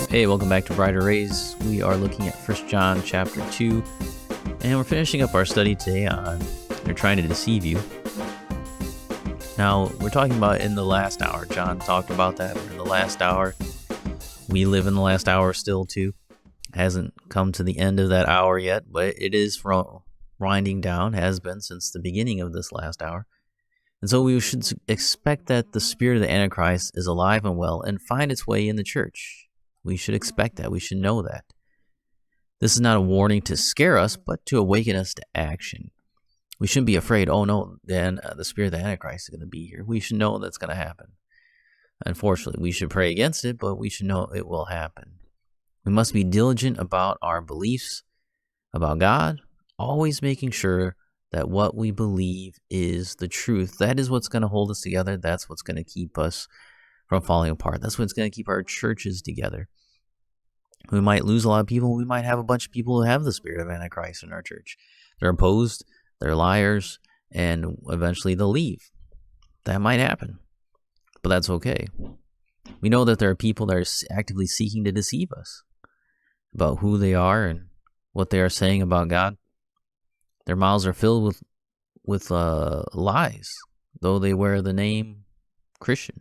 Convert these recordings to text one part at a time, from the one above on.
Hey, welcome back to Brighter Rays. We are looking at 1 John chapter 2, and we're finishing up our study today on they're trying to deceive you. Now, we're talking about in the last hour. John talked about that. We're in the last hour. We live in the last hour still, too. Hasn't come to the end of that hour yet, but it is winding down, has been since the beginning of this last hour. And so we should expect that the spirit of the antichrist is alive and well and find its way in the church. We should expect that. We should know that. This is not a warning to scare us, but to awaken us to action. We shouldn't be afraid, oh no, then the spirit of the antichrist is going to be here. We should know that's going to happen. Unfortunately, we should pray against it, but we should know it will happen. We must be diligent about our beliefs about God, always making sure that what we believe is the truth. That is what's going to hold us together. That's what's going to keep us from falling apart. That's what's going to keep our churches together. We might lose a lot of people. We might have a bunch of people who have the spirit of Antichrist in our church. They're opposed, they're liars, and eventually they'll leave. That might happen, but that's okay. We know that there are people that are actively seeking to deceive us about who they are and what they are saying about God. Their mouths are filled with lies, though they wear the name Christian.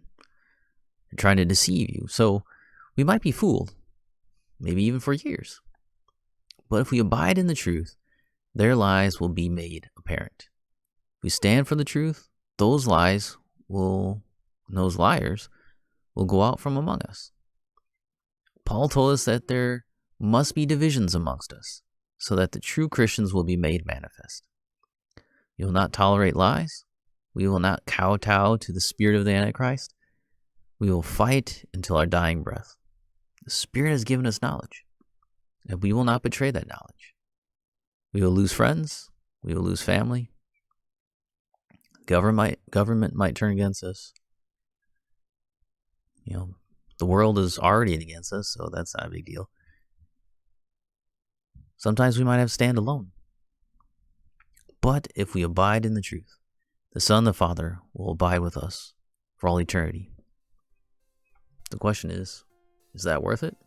They're trying to deceive you. So we might be fooled, maybe even for years. But if we abide in the truth, their lies will be made apparent. If we stand for the truth, those liars will go out from among us. Paul told us that there must be divisions amongst us, so that the true Christians will be made manifest. We will not tolerate lies. We will not kowtow to the spirit of the Antichrist. We will fight until our dying breath. The Spirit has given us knowledge, and we will not betray that knowledge. We will lose friends. We will lose family. Government might turn against us. The world is already against us, so that's not a big deal. Sometimes we might have to stand alone. But if we abide in the truth, the Son and the Father will abide with us for all eternity. The question is that worth it?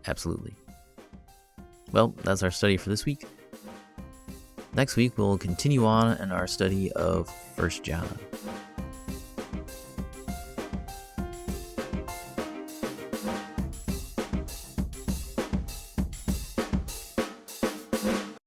Absolutely. Well, that's our study for this week. Next week, we'll continue on in our study of 1 John.